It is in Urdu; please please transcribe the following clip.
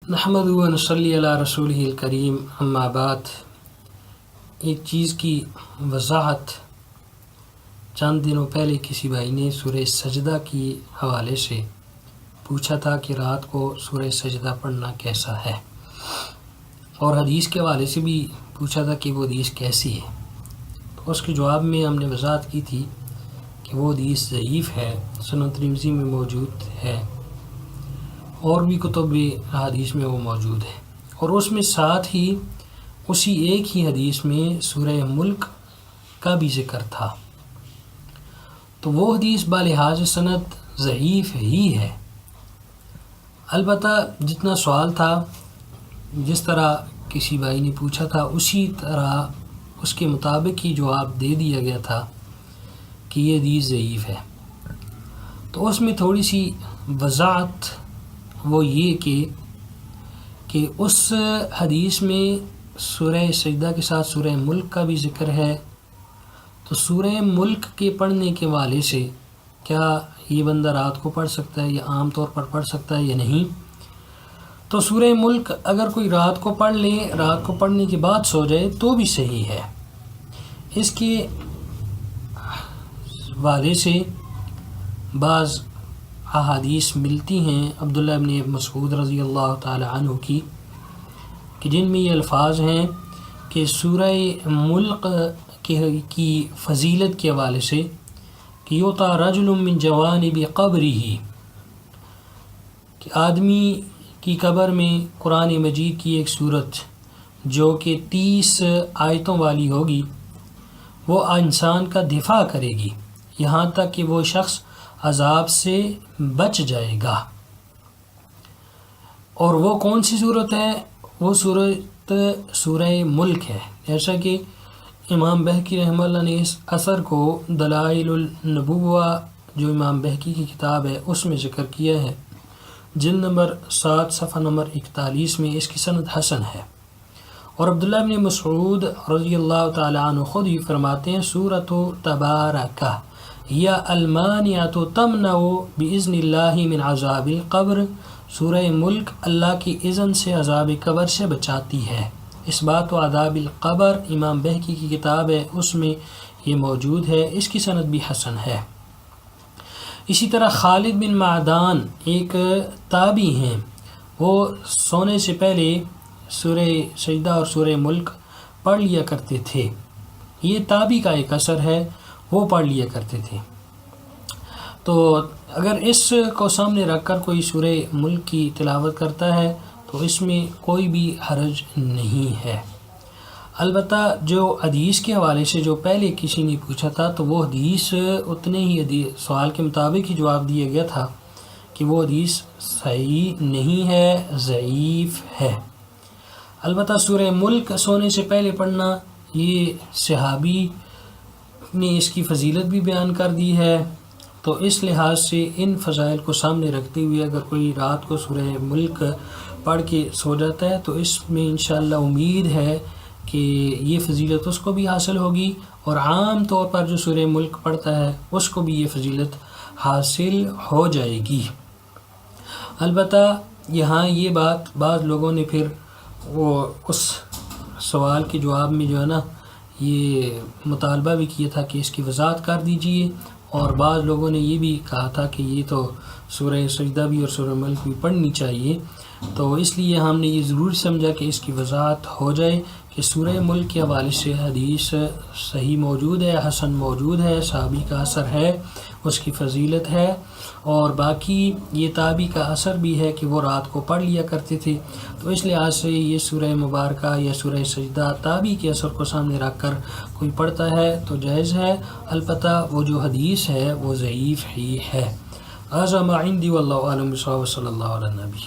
نحمدہ و نصلی علی رسولہ الکریم، اما بعد۔ ایک چیز کی وضاحت، چند دنوں پہلے کسی بھائی نے سورہ سجدہ کی حوالے سے پوچھا تھا کہ رات کو سورہ سجدہ پڑھنا کیسا ہے، اور حدیث کے حوالے سے بھی پوچھا تھا کہ وہ حدیث کیسی ہے۔ تو اس کے جواب میں ہم نے وضاحت کی تھی کہ وہ حدیث ضعیف ہے، سنن ترمذی میں موجود ہے اور بھی کتب حدیث میں وہ موجود ہے، اور اس میں ساتھ ہی اسی ایک ہی حدیث میں سورہ ملک کا بھی ذکر تھا، تو وہ حدیث بالحاظ سند ضعیف ہی ہے۔ البتہ جتنا سوال تھا، جس طرح کسی بھائی نے پوچھا تھا، اسی طرح اس کے مطابق ہی جواب دے دیا گیا تھا کہ یہ حدیث ضعیف ہے۔ تو اس میں تھوڑی سی وضاحت وہ یہ کہ اس حدیث میں سورہ سجدہ کے ساتھ سورہ ملک کا بھی ذکر ہے، تو سورہ ملک کے پڑھنے کے حوالے سے کیا یہ بندہ رات کو پڑھ سکتا ہے یا عام طور پر پڑھ سکتا ہے یا نہیں؟ تو سورہ ملک اگر کوئی رات کو پڑھ لے، رات کو پڑھنے کے بعد سو جائے تو بھی صحیح ہے۔ اس کے حوالے سے بعض احادیث ملتی ہیں عبداللہ ابن مسعود رضی اللہ تعالی عنہ کی، کہ جن میں یہ الفاظ ہیں کہ سورہ ملک کی فضیلت کے حوالے سے کہ یوتا رجل من جوانب قبرہ، کہ آدمی کی قبر میں قرآن مجید کی ایک صورت جو کہ 30 آیتوں والی ہوگی، وہ انسان کا دفاع کرے گی یہاں تک کہ وہ شخص عذاب سے بچ جائے گا۔ اور وہ کون سی صورت ہے؟ وہ صورت سورہ ملک ہے، جیسا کہ امام بہقی رحمہ اللہ نے اس اثر کو دلائل النبوہ جو امام بہقی کی کتاب ہے اس میں ذکر کیا ہے، جلد نمبر 7 صفحہ نمبر 41 میں اس کی سند حسن ہے۔ اور عبداللہ بن مسعود رضی اللہ تعالی عنہ خود ہی فرماتے ہیں سورۃ تبارکہ یا المانعۃ تمنع باذن اللہ من عذاب القبر، سورہ ملک اللہ کی اذن سے عذاب قبر سے بچاتی ہے۔ اس بات و عذاب القبر امام بہقی کی کتاب ہے، اس میں یہ موجود ہے، اس کی سند بھی حسن ہے۔ اسی طرح خالد بن معدان ایک تابعی ہیں، وہ سونے سے پہلے سورہ سجدہ اور سورہ ملک پڑھ لیا کرتے تھے۔ یہ تابعی کا ایک اثر ہے، وہ پڑھ لیا کرتے تھے۔ تو اگر اس کو سامنے رکھ کر کوئی سورہ ملک کی تلاوت کرتا ہے تو اس میں کوئی بھی حرج نہیں ہے۔ البتہ جو حدیث کے حوالے سے جو پہلے کسی نے پوچھا تھا، تو وہ حدیث اتنے ہی سوال کے مطابق ہی جواب دیا گیا تھا کہ وہ حدیث صحیح نہیں ہے، ضعیف ہے۔ البتہ سورہ ملک سونے سے پہلے پڑھنا، یہ صحابی نے اس کی فضیلت بھی بیان کر دی ہے، تو اس لحاظ سے ان فضائل کو سامنے رکھتے ہوئے اگر کوئی رات کو سورہ ملک پڑھ کے سو جاتا ہے تو اس میں انشاءاللہ امید ہے کہ یہ فضیلت اس کو بھی حاصل ہوگی، اور عام طور پر جو سورہ ملک پڑھتا ہے اس کو بھی یہ فضیلت حاصل ہو جائے گی۔ البتہ یہاں یہ بات بعض لوگوں نے پھر وہ اس سوال کے جواب میں جو ہے نا یہ مطالبہ بھی کیا تھا کہ اس کی وضاحت کر دیجئے، اور بعض لوگوں نے یہ بھی کہا تھا کہ یہ تو سورہ سجدہ بھی اور سورہ ملک بھی پڑھنی چاہیے، تو اس لیے ہم نے یہ ضرور سمجھا کہ اس کی وضاحت ہو جائے کہ سورہ ملک کے حوالے سے حدیث صحیح موجود ہے، حسن موجود ہے، صحابی کا اثر ہے، اس کی فضیلت ہے، اور باقی یہ تابعی کا اثر بھی ہے کہ وہ رات کو پڑھ لیا کرتے تھے، تو اس لحاظ سے یہ سورہ مبارکہ یا سورہ سجدہ تابعی کے اثر کو سامنے رکھ کر کوئی پڑھتا ہے تو جائز ہے۔ البتہ وہ جو حدیث ہے وہ ضعیف ہی ہے۔ هذا ما عندي والله اعلم بالصواب، صلی اللہ علیہ نبی۔